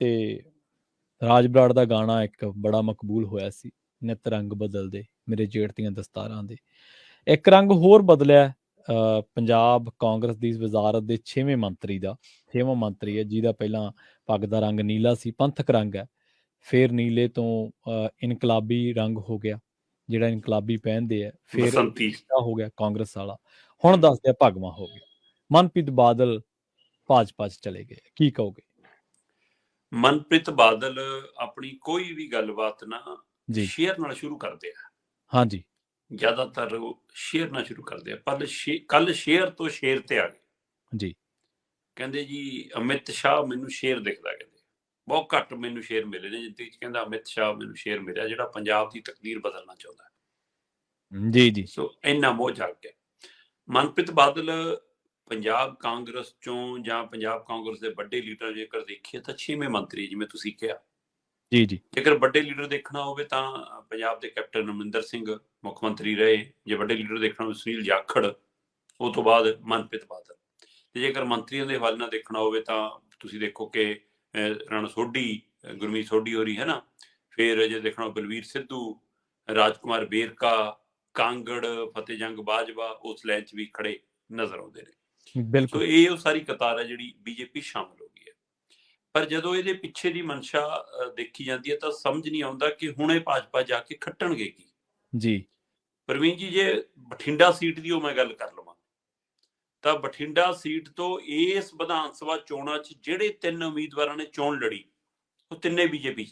ਤੇ ਰਾਜ ਬਰਾੜ ਦਾ ਗਾਣਾ ਇੱਕ ਬੜਾ ਮਕਬੂਲ ਹੋਇਆ ਸੀ, ਨਿੱਤ ਰੰਗ ਬਦਲਦੇ ਮੇਰੇ ਜੇਠ ਦੀਆਂ ਦਸਤਾਰਾਂ ਦੇ। ਇੱਕ ਰੰਗ ਹੋਰ ਬਦਲਿਆ ਪੰਜਾਬ ਕਾਂਗਰਸ ਦੀ ਵਜ਼ਾਰਤ ਦੇ 6ਵੇਂ ਮੰਤਰੀ ਦਾ। 6ਵਾਂ ਮੰਤਰੀ ਹੈ ਜਿਹਦਾ ਪਹਿਲਾਂ ਪੱਗ ਦਾ ਰੰਗ ਨੀਲਾ ਸੀ, ਪੰਥਕ ਰੰਗ ਹੈ। ਫਿਰ ਨੀਲੇ ਤੋਂ ਇਨਕਲਾਬੀ ਰੰਗ ਹੋ ਗਿਆ, ਜਿਹੜਾ ਇਨਕਲਾਬੀ ਪਹਿਨਦੇ ਆ। ਫਿਰ ਬਸੰਤੀ ਹੋ ਗਿਆ ਕਾਂਗਰਸ ਵਾਲਾ। ਹੁਣ ਦੱਸਦੇ ਆ ਭਗਵਾਂ ਹੋ ਗਿਆ। ਮਨਪ੍ਰੀਤ ਬਾਦਲ ਭਾਜਪਾ 'ਚ ਚਲੇ ਗਏ, ਕੀ ਕਹੋਗੇ? ਮਨਪ੍ਰੀਤ ਬਾਦਲ ਆਪਣੀ ਕੋਈ ਵੀ ਗੱਲਬਾਤ ਨਾ ਜੀ ਸ਼ੇਅਰ ਨਾਲ ਸ਼ੁਰੂ ਕਰਦੇ ਆ। ਹਾਂਜੀ ਜ਼ਿਆਦਾਤਰ ਉਹ ਸ਼ੇਅਰ ਨਾਲ ਸ਼ੁਰੂ ਕਰਦੇ ਆ, ਪਰ ਕੱਲ ਸ਼ੇਅਰ ਤੋਂ ਸ਼ੇਰ ਤੇ ਆ ਗਏ। ਜੀ ਕਹਿੰਦੇ ਜੀ ਅਮਿਤ ਸ਼ਾਹ ਮੈਨੂੰ ਸ਼ੇਰ ਦਿਖਦਾ, ਕਹਿੰਦੇ ਬਹੁਤ ਘੱਟ ਮੈਨੂੰ ਸ਼ੇਰ ਮਿਲੇ ਨੇ ਜ਼ਿੰਦਗੀ 'ਚ। ਕਹਿੰਦਾ ਅਮਿਤ ਸ਼ਾਹ ਮੈਨੂੰ ਸ਼ੇਰ ਮਿਲਿਆ ਜਿਹੜਾ ਪੰਜਾਬ ਦੀ ਤਕਦੀਰ ਬਦਲਣਾ ਚਾਹੁੰਦਾ। ਜੀ ਜੀ ਸੋ ਇੰਨਾ ਮੋਹ ਜਾਗ ਗਿਆ। ਮਨਪ੍ਰੀਤ ਬਾਦਲ ਪੰਜਾਬ ਕਾਂਗਰਸ ਚੋਂ ਜਾਂ ਪੰਜਾਬ ਕਾਂਗਰਸ ਦੇ ਵੱਡੇ ਲੀਡਰ ਜੇਕਰ ਦੇਖੀਏ ਤਾਂ 6ਵੇਂ ਮੰਤਰੀ, ਜਿਵੇਂ ਤੁਸੀਂ ਕਿਹਾ। ਜੀ ਜੀ ਜੇਕਰ ਵੱਡੇ ਲੀਡਰ ਦੇਖਣਾ ਹੋਵੇ ਤਾਂ ਪੰਜਾਬ ਦੇ ਕੈਪਟਨ ਅਮਰਿੰਦਰ ਸਿੰਘ ਮੁੱਖ ਮੰਤਰੀ ਰਹੇ। ਜੇ ਵੱਡੇ ਲੀਡਰ ਦੇਖਣਾ ਹੋਵੇ ਸੁਨੀਲ ਜਾਖੜ, ਉਹ ਤੋਂ ਬਾਅਦ ਮਨਪ੍ਰੀਤ ਬਾਦਲ। ਤੇ ਜੇਕਰ ਮੰਤਰੀਆਂ ਦੇ ਹਵਾਲੇ ਨਾਲ ਦੇਖਣਾ ਹੋਵੇ ਤਾਂ ਤੁਸੀਂ ਦੇਖੋ ਕਿ ਰਣ ਸੋਢੀ, ਗੁਰਮੀਤ ਸੋਢੀ ਹੋਰੀ ਹੈ ਨਾ। ਫਿਰ ਜੇ ਦੇਖਣਾ ਬਲਵੀਰ ਸਿੱਧੂ, ਰਾਜਕੁਮਾਰ ਵੇਰਕਾ, ਕਾਂਗੜ, ਫਤਿਹ ਜੰਗ ਬਾਜਵਾ ਉਸ ਲਾਈਨ 'ਚ ਵੀ ਖੜੇ ਨਜ਼ਰ ਆਉਂਦੇ ਨੇ। ਬਿਲਕੁਲ ਸੋ ਇਹ ਉਹ ਸਾਰੀ ਕਤਾਰ ਹੈ ਜਿਹੜੀ ਬੀਜੇਪੀ ਸ਼ਾਮਲ ਹੋ ਗਈ ਹੈ। ਪਰ ਜਦੋਂ ਇਹਦੇ ਪਿੱਛੇ ਦੀ ਮਨਸ਼ਾ ਦੇਖੀ ਜਾਂਦੀ ਹੈ ਤਾਂ ਸਮਝ ਨਹੀਂ ਆਉਂਦਾ ਕਿ ਹੁਣ ਇਹ ਭਾਜਪਾ ਜਾ ਕੇ ਖੱਟਣਗੇ ਕੀ। ਜੀ ਪ੍ਰਵੀਨ ਜੀ, ਜੇ ਬਠਿੰਡਾ ਸੀਟ ਦੀ ਉਹ ਮੈਂ ਗੱਲ ਕਰ ਲਵਾਂ ਤਾਂ ਬਠਿੰਡਾ ਸੀਟ ਤੋਂ ਇਸ ਵਿਧਾਨ ਸਭਾ ਚੋਣਾਂ 'ਚ ਜਿਹੜੇ 3 ਉਮੀਦਵਾਰਾਂ ਨੇ ਚੋਣ ਲੜੀ ਉਹ ਤਿੰਨੇ ਬੀਜੇਪੀ।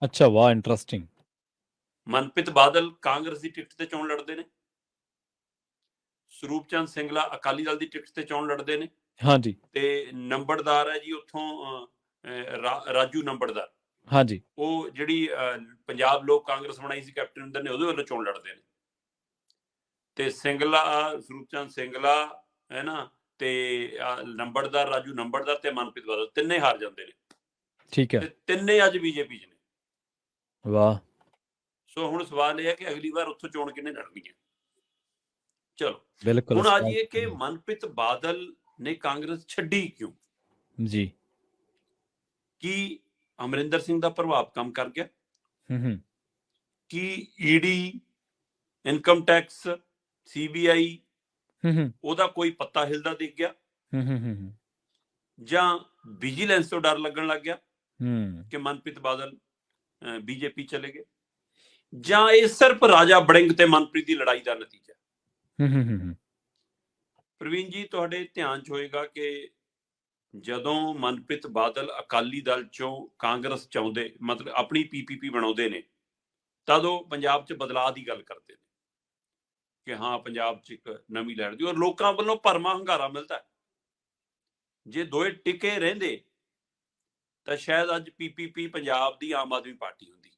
ਅੱਛਾ, ਵਾਹ, ਇੰਟਰਸਟਿੰਗ। ਮਨਪ੍ਰੀਤ ਬਾਦਲ ਕਾਂਗਰਸ ਦੀ ਟਿਕਟ ਤੇ ਚੋਣ ਲੜਦੇ ਨੇ, ਸਰੂਪ ਚੰਦ ਸਿੰਗਲਾ ਅਕਾਲੀ ਦਲ ਦੀ ਟਿਕਟ ਤੇ ਚੋਣ ਲੜਦੇ ਨੇ। ਹਾਂਜੀ ਤੇ ਨੰਬਰਦਾਰ ਹੈ ਜੀ ਉੱਥੋਂ ਰਾਜੂ ਨੰਬਰਦਾਰ, ਹਾਂਜੀ ਉਹ ਜਿਹੜੀ ਪੰਜਾਬ ਲੋਕ ਕਾਂਗਰਸ ਬਣਾਈ ਸੀ ਕੈਪਟਨ ਅਮਰਿੰਦਰ ਨੇ, ਉਹਦੇ ਵੱਲੋਂ ਚੋਣ ਲੜਦੇ ਨੇ। ਤੇ ਸਿੰਗਲਾ, ਸਰੂਪ ਚੰਦ ਸਿੰਗਲਾ ਹੈ ਨਾ, ਤੇ ਨੰਬਰਦਾਰ ਰਾਜੂ ਨੰਬਰਦਾਰ ਤੇ ਮਨਪ੍ਰੀਤ ਬਾਦਲ, ਤਿੰਨੇ ਹਾਰ ਜਾਂਦੇ ਨੇ। ਠੀਕ ਹੈ, ਤੇ ਤਿੰਨੇ ਅੱਜ ਬੀਜੇਪੀ 'ਚ ਨੇ। ਵਾਹ। ਸੋ ਹੁਣ ਸਵਾਲ ਇਹ ਹੈ ਕਿ ਅਗਲੀ ਵਾਰ ਉੱਥੋਂ ਚੋਣ ਕਿਹਨੇ ਲੜਨੀ ਹੈ। ਚਲੋ ਬਿਲਕੁਲ ਹੁਣ ਆ ਜਾਈਏ ਕਿ ਮਨਪ੍ਰੀਤ ਬਾਦਲ ਨੇ ਕਾਂਗਰਸ ਛੱਡੀ ਕਿਉਂ। ਜੀ ਕੀ ਅਮਰਿੰਦਰ ਸਿੰਘ ਦਾ ਪ੍ਰਭਾਵ ਕੰਮ ਕਰ ਗਿਆ? ਕੀ ਈਡੀ, ਇਨਕਮ ਟੈਕਸ, ਸੀਬੀਆਈ ਉਹਦਾ ਕੋਈ ਪੱਤਾ ਹਿਲਦਾ ਦਿਖ ਗਿਆ? ਜਾਂ ਵਿਜੀਲੈਂਸ ਤੋਂ ਡਰ ਲੱਗਣ ਲੱਗ ਗਿਆ ਕਿ ਮਨਪ੍ਰੀਤ ਬਾਦਲ ਬੀਜੇਪੀ ਚਲੇ ਗਏ? ਜਾਂ ਇਹ ਸਿਰਫ ਰਾਜਾ ਵੜਿੰਗ ਤੇ ਮਨਪ੍ਰੀਤ ਦੀ ਲੜਾਈ ਦਾ ਨਤੀਜਾ? ਪ੍ਰਵੀਨ ਜੀ, ਤੁਹਾਡੇ ਧਿਆਨ 'ਚ ਹੋਏਗਾ ਕਿ ਜਦੋਂ ਮਨਪ੍ਰੀਤ ਬਾਦਲ ਅਕਾਲੀ ਦਲ ਚੋਂ ਕਾਂਗਰਸ ਚ ਆਉਂਦੇ, ਮਤਲਬ ਆਪਣੀ ਪੀਪੀਪੀ ਬਣਾਉਂਦੇ ਨੇ, ਤਦ ਉਹ ਪੰਜਾਬ 'ਚ ਬਦਲਾਅ ਦੀ ਗੱਲ ਕਰਦੇ ਨੇ ਕਿ ਹਾਂ ਪੰਜਾਬ 'ਚ ਇੱਕ ਨਵੀਂ ਲਹਿਰ ਦੀ, ਔਰ ਲੋਕਾਂ ਵੱਲੋਂ ਭਰਵਾਂ ਹੁੰਗਾਰਾ ਮਿਲਦਾ। ਜੇ ਦੋਏ ਟਿਕੇ ਰਹਿੰਦੇ ਤਾਂ ਸ਼ਾਇਦ ਅੱਜ ਪੀਪੀਪੀ ਪੰਜਾਬ ਦੀ ਆਮ ਆਦਮੀ ਪਾਰਟੀ ਹੁੰਦੀ,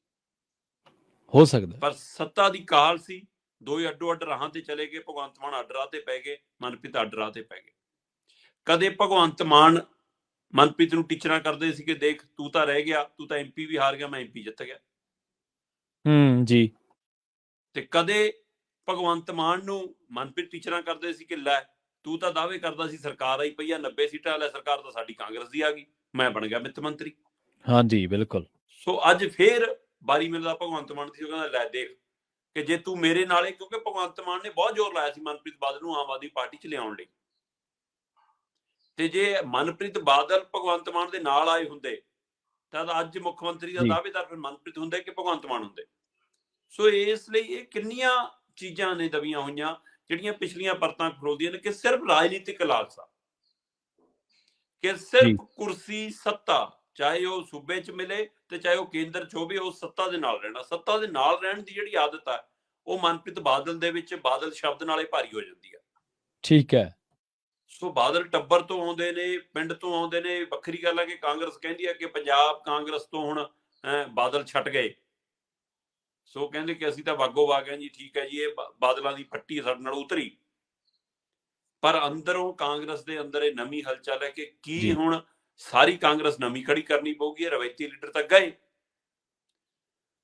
ਹੋ ਸਕਦਾ। ਪਰ ਸੱਤਾ ਦੀ ਕਾਲ ਸੀ, ਦੋਏ ਅੱਡੋ ਅੱਡ ਰਾਹਾਂ ਤੇ ਚਲੇ ਗਏ। ਭਗਵੰਤ ਮਾਨ ਅੱਡ ਰਾਹ ਤੇ ਪੈ ਗਏ, ਮਨਪ੍ਰੀਤ ਅੱਡ ਰਾਹ ਤੇ ਪੈ ਗਏ। ਕਦੇ ਭਗਵੰਤ ਮਾਨ ਮਨਪ੍ਰੀਤ ਨੂੰ ਟੀਚਰਾਂ ਕਰਦੇ ਸੀ ਕਿ ਦੇਖ ਤੂੰ ਤਾਂ ਰਹਿ ਗਿਆ, ਤੂੰ ਤਾਂ ਐਮਪੀ ਵੀ ਹਾਰ ਗਿਆ, ਮੈਂ ਐਮਪੀ ਜਿੱਤ ਗਿਆ। ਜੀ। ਤੇ ਕਦੇ ਭਗਵੰਤ ਮਾਨ ਨੂੰ ਮਨਪ੍ਰੀਤ ਟੀਚਰਾਂ ਕਰਦੇ ਸੀ ਕਿ ਲੈ ਤੂੰ ਤਾਂ ਦਾਅਵੇ ਕਰਦਾ ਸੀ ਸਰਕਾਰ ਆਈ ਪਈ ਆ 90 ਸੀਟਾਂ, ਲੈ ਸਰਕਾਰ ਤਾਂ ਸਾਡੀ ਕਾਂਗਰਸ ਦੀ ਆ ਗਈ, ਮੈਂ ਬਣ ਗਿਆ ਵਿੱਤ ਮੰਤਰੀ। ਹਾਂਜੀ ਬਿਲਕੁਲ। ਸੋ ਅੱਜ ਫੇਰ ਬਾਰੀ ਮਿਲਦਾ ਭਗਵੰਤ ਮਾਨ ਦੀ, ਉਹ ਕਹਿੰਦਾ ਲੈ ਦੇਖ ਕਿ ਜੇ ਤੂੰ ਮੇਰੇ ਨਾਲ, ਕਿਉਂਕਿ ਭਗਵੰਤ ਮਾਨ ਨੇ ਬਹੁਤ ਜ਼ੋਰ ਲਾਇਆ ਸੀ ਮਨਪ੍ਰੀਤ ਬਾਦਲ ਨੂੰ ਆਮ ਆਦਮੀ ਪਾਰਟੀ 'ਚ ਲਿਆਉਣ ਲਈ। ਤੇ ਜੇ ਮਨਪ੍ਰੀਤ ਬਾਦਲ ਭਗਵੰਤ ਮਾਨ ਦੇ ਨਾਲ ਆਏ ਹੁੰਦੇ ਤਾਂ ਅੱਜ ਮੁੱਖ ਮੰਤਰੀ ਦਾ ਦਾਅਵੇਦਾਰ ਫਿਰ ਮਨਪ੍ਰੀਤ ਹੁੰਦੇ ਕਿ ਭਗਵੰਤ ਮਾਨ ਹੁੰਦੇ। ਸੋ ਇਸ ਲਈ ਇਹ ਕਿੰਨੀਆਂ ਚੀਜ਼ਾਂ ਨੇ ਦਬੀਆਂ ਹੋਈਆਂ ਜਿਹੜੀਆਂ ਪਿਛਲੀਆਂ ਪਰਤਾਂ ਖਰੋਲਦੀਆਂ ਨੇ ਕਿ ਸਿਰਫ ਰਾਜਨੀਤਿਕ ਲਾਲਸਾ, ਕਿ ਸਿਰਫ ਕੁਰਸੀ, ਸੱਤਾ, ਚਾਹੇ ਉਹ ਸੂਬੇ 'ਚ ਮਿਲੇ ਤੇ ਚਾਹੇ ਉਹ ਕੇਂਦਰ 'ਚ ਹੋਵੇ, ਉਹ ਸੱਤਾ ਦੇ ਨਾਲ ਰਹਿਣਾ। ਸੱਤਾ ਦੇ ਨਾਲ ਰਹਿਣ ਦੀ ਜਿਹੜੀ ਆਦਤ ਆ ਉਹ ਮਨਪ੍ਰੀਤ ਬਾਦਲ ਦੇ ਵਿੱਚ ਬਾਦਲ ਸ਼ਬਦ ਨਾਲੇ ਭਾਰੀ ਹੋ ਜਾਂਦੀ ਆ। ਠੀਕ ਹੈ। ਸੋ ਬਾਦਲ ਟੱਬਰ ਤੋਂ ਆਉਂਦੇ ਨੇ, ਪਿੰਡ ਤੋਂ ਆਉਂਦੇ ਨੇ। ਵੱਖਰੀ ਗੱਲ ਹੈ ਕਿ ਕਾਂਗਰਸ ਕਹਿੰਦੀ ਹੈ ਕਿ ਪੰਜਾਬ ਕਾਂਗਰਸ ਤੋਂ ਹੁਣ ਬਾਦਲ ਛੱਡ ਗਏ, ਸੋ ਕਹਿੰਦੇ ਕਿ ਅਸੀਂ ਤਾਂ ਵਾਗੋ ਵਾਗ ਹਾਂ ਜੀ, ਠੀਕ ਹੈ ਜੀ, ਇਹ ਬਾਦਲਾਂ ਦੀ ਪੱਟੀ ਸਾਡੇ ਨਾਲ ਉਤਰੀ। ਪਰ ਅੰਦਰੋਂ ਕਾਂਗਰਸ ਦੇ ਅੰਦਰ ਇਹ ਨਵੀਂ ਹਲਚਲ ਹੈ ਕਿ ਕੀ ਹੁਣ ਸਾਰੀ ਕਾਂਗਰਸ ਨਵੀਂ ਖੜੀ ਕਰਨੀ ਪਊਗੀ? ਰਵਾਇਤੀ ਲੀਡਰ ਤਾਂ ਗਏ।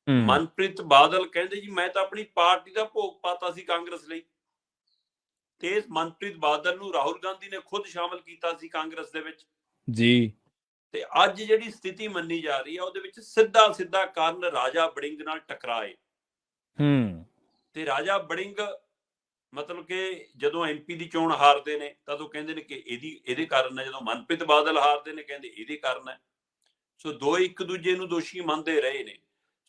ਮਨਪ੍ਰੀਤ ਬਾਦਲ ਕਹਿੰਦੇ ਜੀ ਮੈਂ ਤਾਂ ਆਪਣੀ ਪਾਰਟੀ ਦਾ ਭੋਗ ਪਾਤਾ ਸੀ ਕਾਂਗਰਸ ਲਈ, ਤੇ ਮਨਪ੍ਰੀਤ ਬਾਦਲ ਨੂੰ ਰਾਹੁਲ ਗਾਂਧੀ ਨੇ ਖੁਦ ਸ਼ਾਮਲ ਕੀਤਾ ਸੀ ਕਾਂਗਰਸ ਦੇ ਵਿੱਚ। ਜੀ। ਤੇ ਅੱਜ ਜਿਹੜੀ ਸਥਿਤੀ ਮੰਨੀ ਜਾ ਰਹੀ ਹੈ ਉਹਦੇ ਵਿੱਚ ਸਿੱਧਾ ਸਿੱਧਾ ਕਾਰਨ ਰਾਜਾ ਵੜਿੰਗ ਨਾਲ ਟਕਰਾਏ। ਤੇ ਰਾਜਾ ਵੜਿੰਗ ਮਤਲਬ ਕਿ ਜਦੋਂ ਐਮਪੀ ਦੀ ਚੋਣ ਹਾਰਦੇ ਨੇ ਤਦ ਉਹ ਕਹਿੰਦੇ ਨੇ ਕਿ ਇਹਦੇ ਕਾਰਨ ਹੈ, ਜਦੋਂ ਮਨਪ੍ਰੀਤ ਬਾਦਲ ਹਾਰਦੇ ਨੇ ਕਹਿੰਦੇ ਇਹਦੇ ਕਾਰਨ ਹੈ। ਸੋ ਦੋ ਇੱਕ ਦੂਜੇ ਨੂੰ ਦੋਸ਼ੀ ਮੰਨਦੇ ਰਹੇ ਨੇ।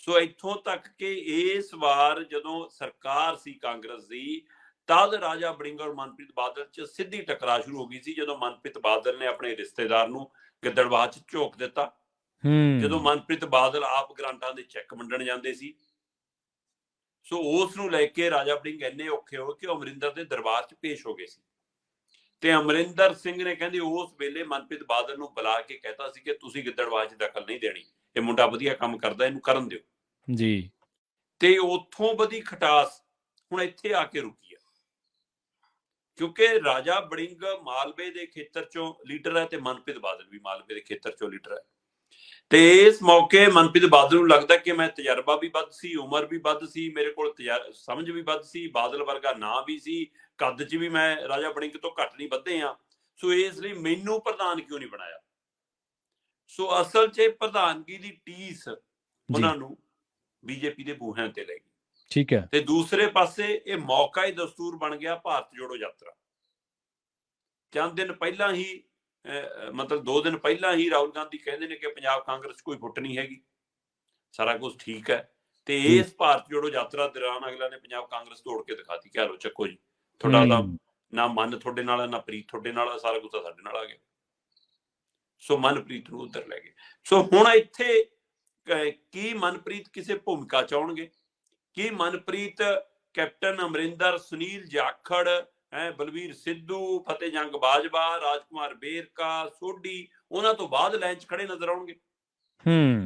ਸੋ ਇੱਥੋਂ ਤੱਕ ਕਿ ਇਸ ਵਾਰ ਜਦੋਂ ਸਰਕਾਰ ਸੀ ਕਾਂਗਰਸ ਦੀ, ਤਦ ਰਾਜਾ ਵੜਿੰਗ ਔਰ ਮਨਪ੍ਰੀਤ ਬਾਦਲ 'ਚ ਸਿੱਧੀ ਟਕਰਾਅ ਸ਼ੁਰੂ ਹੋ ਗਈ ਸੀ, ਜਦੋਂ ਮਨਪ੍ਰੀਤ ਬਾਦਲ ਨੇ ਆਪਣੇ ਰਿਸ਼ਤੇਦਾਰ ਨੂੰ ਗਿੱਦੜਬਾਹਾ 'ਚ ਝੋਕ ਦਿੱਤਾ, ਜਦੋਂ ਮਨਪ੍ਰੀਤ ਬਾਦਲ ਆਪ ਗ੍ਰਾਂਟਾਂ ਦੇ ਚੈੱਕ ਵੰਡਣ ਜਾਂਦੇ ਸੀ। ਸੋ ਉਸ ਨੂੰ ਲੈ ਕੇ ਰਾਜਾ ਵੜਿੰਗ ਇੰਨੇ ਔਖੇ ਹੋਏ ਕਿ ਉਹ ਅਮਰਿੰਦਰ ਦੇ ਦਰਬਾਰ 'ਚ ਪੇਸ਼ ਹੋ ਗਏ ਸੀ। ਤੇ ਅਮਰਿੰਦਰ ਸਿੰਘ ਨੇ ਕਹਿੰਦੇ ਉਸ ਵੇਲੇ ਮਨਪ੍ਰੀਤ ਬਾਦਲ ਨੂੰ ਬੁਲਾ ਕੇ ਕਹਿਤਾ ਸੀ ਕਿ ਤੁਸੀਂ ਗਿੱਦੜਬਾਹਾ 'ਚ ਦਖਲ ਨਹੀਂ ਦੇਣੀ, ਇਹ ਮੁੰਡਾ ਵਧੀਆ ਕੰਮ ਕਰਦਾ, ਇਹਨੂੰ ਕਰਨ ਦਿਓ ਜੀ। ਤੇ ਉੱਥੋਂ ਵਧੀ ਖਟਾਸ ਹੁਣ ਇੱਥੇ ਆ ਕੇ ਰੁਕੀ ਆ, ਕਿਉਂਕਿ ਰਾਜਾ ਵੜਿੰਗ ਮਾਲਵੇ ਦੇ ਖੇਤਰ ਚੋਂ ਲੀਡਰ ਹੈ ਤੇ ਮਨਪ੍ਰੀਤ ਬਾਦਲ ਵੀ ਮਾਲਵੇ ਦੇ ਖੇਤਰ ਚੋਂ ਲੀਡਰ ਹੈ। ਤੇ ਇਸ ਮੌਕੇ ਮਨਪ੍ਰੀਤ ਬਾਦਲ ਨੂੰ ਲੱਗਦਾ ਕਿ ਮੈਂ ਤਜਰਬਾ ਵੀ ਵੱਧ ਸੀ, ਉਮਰ ਵੀ ਵੱਧ ਸੀ, ਮੇਰੇ ਕੋਲ ਸਮਝ ਵੀ ਵੱਧ ਸੀ, ਬਾਦਲ ਵਰਗਾ ਨਾਂ ਵੀ ਸੀ, ਕੱਦ 'ਚ ਵੀ ਮੈਂ ਰਾਜਾ ਵੜਿੰਗ ਤੋਂ ਘੱਟ ਨਹੀਂ ਵੱਧੇ ਆ, ਸੋ ਇਸ ਲਈ ਮੈਨੂੰ ਪ੍ਰਧਾਨ ਕਿਉਂ ਨਹੀਂ ਬਣਾਇਆ। ਸੋ ਅਸਲ 'ਚ ਪ੍ਰਧਾਨਗੀ ਦੀ ਟੀਸ ਉਹਨਾਂ ਨੂੰ ਬੀਜੇਪੀ ਦੇ ਬੂਹਿਆਂ ਤੇ ਲੈ ਗਈ। ਠੀਕ ਹੈ। ਤੇ ਦੂਸਰੇ ਪਾਸੇ ਇਹ ਮੌਕਾ ਹੀ ਦਸਤੂਰ ਬਣ ਗਿਆ ਭਾਰਤ ਜੋੜੋ ਯਾਤਰਾ। ਚੰਦ ਦਿਨ ਪਹਿਲਾਂ ਹੀ ਮਤਲਬ 2 ਦਿਨ ਪਹਿਲਾਂ ਹੀ ਰਾਹੁਲ ਗਾਂਧੀ ਕਹਿੰਦੇ ਨੇ ਕਿ ਪੰਜਾਬ ਕਾਂਗਰਸ 'ਚ ਕੋਈ ਫੁੱਟ ਨਹੀਂ ਹੈਗੀ, ਸਾਰਾ ਕੁਝ ਠੀਕ ਹੈ। ਤੇ ਇਸ ਭਾਰਤ ਜੋੜੋ ਯਾਤਰਾ ਦੌਰਾਨ ਅਗਲਾ ਨੇ ਪੰਜਾਬ ਕਾਂਗਰਸ ਤੋੜ ਕੇ ਦਿਖਾਤੀ ਕਿ ਲੋ ਚੱਕੋ ਜੀ, ਤੁਹਾਡਾ ਤਾਂ ਨਾ ਮਨ ਤੁਹਾਡੇ ਨਾਲ, ਨਾ ਪ੍ਰੀਤ ਤੁਹਾਡੇ ਨਾਲ, ਸਾਰਾ ਕੁਝ ਤਾਂ ਸਾਡੇ ਨਾਲ ਆ ਗਿਆ। ਸੋ ਮਨਪ੍ਰੀਤ ਨੂੰ ਉੱਧਰ ਲੈ ਗਏ। ਸੋ ਹੁਣ ਇੱਥੇ ਕੀ ਮਨਪ੍ਰੀਤ ਕਿਸੇ ਭੂਮਿਕਾ ਚ ਆਉਣਗੇ? ਕੀ ਮਨਪ੍ਰੀਤ ਕੈਪਟਨ ਅਮਰਿੰਦਰ, ਸੁਨੀਲ ਜਾਖੜ, ਬਲਵੀਰ ਸਿੱਧੂ, ਫਤਿਹ ਜੰਗ ਬਾਜਵਾ, ਰਾਜਕੁਮਾਰ ਵੇਰਕਾ, ਸੋਢੀ ਉਹਨਾਂ ਤੋਂ ਬਾਅਦ ਲਾਈਨ 'ਚ ਖੜੇ ਨਜ਼ਰ ਆਉਣਗੇ,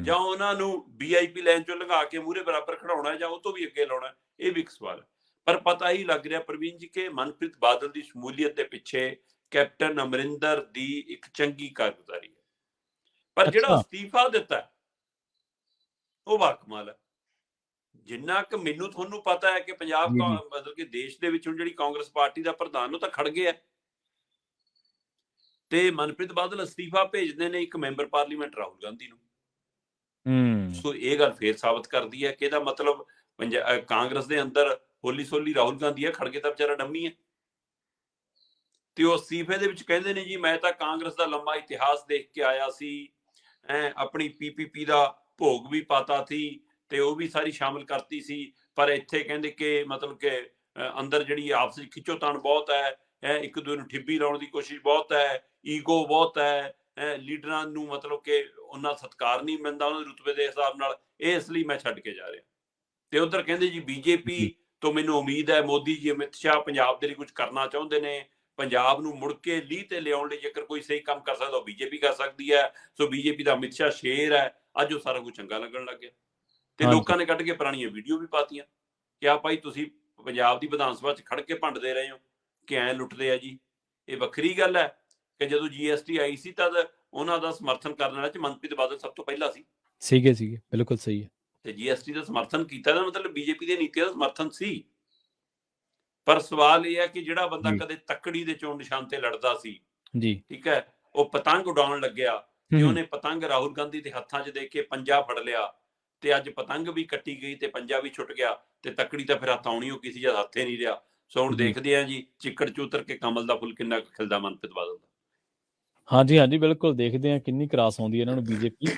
ਜਾਂ ਉਹਨਾਂ ਨੂੰ VIP ਲਾਈਨ 'ਚੋਂ ਲੰਘਾ ਕੇ ਮੂਹਰੇ ਬਰਾਬਰ ਖੜਾਉਣਾ ਜਾਂ ਉਹ ਤੋਂ ਵੀ ਅੱਗੇ ਲਾਉਣਾ? ਇਹ ਵੀ ਇੱਕ ਸਵਾਲ ਹੈ। ਪਰ ਪਤਾ ਹੀ ਲੱਗ ਰਿਹਾ ਪ੍ਰਵੀਨ ਜੀ ਕਿ ਮਨਪ੍ਰੀਤ ਬਾਦਲ ਦੀ ਸ਼ਮੂਲੀਅਤ ਦੇ ਪਿੱਛੇ ਕੈਪਟਨ ਅਮਰਿੰਦਰ ਦੀ ਇੱਕ ਚੰਗੀ ਕਾਰਗੁਜ਼ਾਰੀ ਹੈ। ਪਰ ਜਿਹੜਾ ਅਸਤੀਫਾ ਦਿੱਤਾ ਉਹ ਬਾਕਮਾਲ ਹੈ। ਜਿੰਨਾ ਕਿ ਮੈਨੂੰ ਤੁਹਾਨੂੰ ਪਤਾ ਹੈ ਕਿ ਪੰਜਾਬ ਮਤਲਬ ਕਿ ਦੇਸ਼ ਦੇ ਵਿੱਚ ਹੁਣ ਜਿਹੜੀ ਕਾਂਗਰਸ ਪਾਰਟੀ ਦਾ ਪ੍ਰਧਾਨ ਉਹ ਤਾਂ ਖੜ ਗਿਆ, ਤੇ ਮਨਪ੍ਰੀਤ ਬਾਦਲ ਅਸਤੀਫਾ ਭੇਜਦੇ ਨੇ ਇੱਕ ਮੈਂਬਰ ਪਾਰਲੀਮੈਂਟ ਰਾਹੁਲ ਗਾਂਧੀ ਨੂੰ। ਸੋ ਇਹ ਗੱਲ ਫੇਰ ਸਾਬਤ ਕਰਦੀ ਹੈ ਕਿ ਇਹਦਾ ਮਤਲਬ ਕਾਂਗਰਸ ਦੇ ਅੰਦਰ ਹੋਲੀ ਸੋਲੀ ਰਾਹੁਲ ਗਾਂਧੀ ਹੈ, ਖੜ ਕੇ ਤਾਂ ਵਿਚਾਰਾ ਡੰਮੀ ਹੈ। ਤੇ ਉਹ ਅਸਤੀਫੇ ਦੇ ਵਿੱਚ ਕਹਿੰਦੇ ਨੇ ਜੀ ਮੈਂ ਤਾਂ ਕਾਂਗਰਸ ਦਾ ਲੰਮਾ ਇਤਿਹਾਸ ਦੇਖ ਕੇ ਆਇਆ ਸੀ, ਆਪਣੀ PPP ਦਾ ਭੋਗ ਵੀ ਪਾਤਾ ਸੀ ਤੇ ਉਹ ਵੀ ਸਾਰੀ ਸ਼ਾਮਿਲ ਕਰਤੀ ਸੀ, ਪਰ ਇੱਥੇ ਕਹਿੰਦੇ ਕਿ ਮਤਲਬ ਕਿ ਅੰਦਰ ਜਿਹੜੀ ਆਪਸ ਵਿੱਚ ਖਿੱਚੋਤਾਣ ਬਹੁਤ ਹੈ, ਇੱਕ ਦੂਜੇ ਨੂੰ ਠਿੱਬੀ ਲਾਉਣ ਦੀ ਕੋਸ਼ਿਸ਼ ਬਹੁਤ ਹੈ, ਈਗੋ ਬਹੁਤ ਹੈ, ਲੀਡਰਾਂ ਨੂੰ ਮਤਲਬ ਕਿ ਉਹਨਾਂ ਸਤਿਕਾਰ ਨਹੀਂ ਮਿਲਦਾ ਉਹਨਾਂ ਦੇ ਰੁਤਬੇ ਦੇ ਹਿਸਾਬ ਨਾਲ, ਇਸ ਲਈ ਮੈਂ ਛੱਡ ਕੇ ਜਾ ਰਿਹਾ। ਤੇ ਉਧਰ ਕਹਿੰਦੇ ਜੀ BJP ਤੋਂ ਮੈਨੂੰ ਉਮੀਦ ਹੈ, ਮੋਦੀ ਜੀ, ਅਮਿਤ ਸ਼ਾਹ ਪੰਜਾਬ ਦੇ ਲਈ ਕੁਝ ਕਰਨਾ ਚਾਹੁੰਦੇ ਨੇ, ਪੰਜਾਬ ਨੂੰ ਮੁੜ ਕੇ ਲੀਹ ਤੇ ਲਿਆਉਣ ਲਈ ਜੇਕਰ ਕੋਈ ਸਹੀ ਕੰਮ ਕਰ ਸਕਦਾ ਉਹ BJP ਕਰ ਸਕਦੀ ਹੈ। ਸੋ BJP ਦਾ ਅਮਿਤ ਸ਼ਾਹ ਸ਼ੇਰ ਹੈ। ਅੱਜ ਉਹ ਸਾਰਾ ਕੁਝ ਚੰਗਾ ਲੱਗਣ ਲੱਗ ਗਿਆ ਤੇ ਲੋਕਾਂ ਨੇ ਕੱਢ ਕੇ ਪੁਰਾਣੀਆਂ ਵੀਡੀਓ ਵੀ ਪਾਤੀਆਂ ਕਿ ਆ ਭਾਈ ਤੁਸੀਂ ਪੰਜਾਬ ਦੀ ਵਿਧਾਨ ਸਭਾ 'ਚ ਖੜ ਕੇ ਭੰਡਦੇ ਰਹੇ ਹੋ ਕਿ ਐਂ ਲੁੱਟਦੇ ਆ ਜੀ। ਇਹ ਵੱਖਰੀ ਗੱਲ ਹੈ ਕਿ ਜਦੋਂ GST ਆਈ ਸੀ ਤਦ ਉਹਨਾਂ ਦਾ ਸਮਰਥਨ ਕਰਨ ਵਾਲਾ 'ਚ ਮਨਪ੍ਰੀਤ ਬਾਦਲ ਸਭ ਤੋਂ ਪਹਿਲਾਂ ਸੀਗੇ। ਬਿਲਕੁਲ ਸਹੀ ਹੈ। ਤੇ GST ਦਾ ਸਮਰਥਨ ਕੀਤਾ ਦਾ ਮਤਲਬ BJP ਦੀ ਨੀਤੀ ਦਾ ਸਮਰਥਨ ਸੀ। ਪਰ ਸਵਾਲ ਇਹ ਹੈ ਕਿ ਜਿਹੜਾ ਬੰਦਾ ਕਦੇ ਤੱਕੜੀ ਦੇ ਚੋਣ ਨਿਸ਼ਾਨ ਤੇ ਲੜਦਾ ਸੀ, ਠੀਕ ਹੈ, ਉਹ ਪਤੰਗ ਉਡਾਉਣ ਲੱਗਿਆ ਤੇ ਉਹਨੇ ਪਤੰਗ ਰਾਹੁਲ ਗਾਂਧੀ ਦੇ ਹੱਥਾਂ 'ਚ ਦੇ ਕੇ ਪੰਜਾ ਫੜ ਲਿਆ ਤੇ ਅੱਜ ਪਤੰਗ ਵੀ ਕੱਟੀ ਗਈ ਤੇ ਪੰਜਾ ਵੀ ਛੁੱਟ ਗਿਆ ਤੇ ਤੱਕੜੀ ਤਾਂ ਫਿਰ ਹੱਥ ਆਉਣੀ ਹੋ ਗਈ ਸੀ ਜਦ ਹੱਥੇ ਨਹੀਂ ਰਿਹਾ। ਸੋ ਹੁਣ ਦੇਖਦੇ ਆ ਜੀ ਚਿੱਕੜ ਚੂਤਰ ਕੇ ਕਮਲ ਦਾ ਫੁੱਲ ਕਿੰਨਾ ਖਿਲਦਾ ਮਨਪ੍ਰੀਤ ਬਾਦਲ ਦਾ। ਹਾਂਜੀ ਬਿਲਕੁਲ ਦੇਖਦੇ ਆ ਕਿੰਨੀ ਕਰਾਸ ਆਉਂਦੀ ਹੈ ਇਹਨਾਂ ਨੂੰ BJP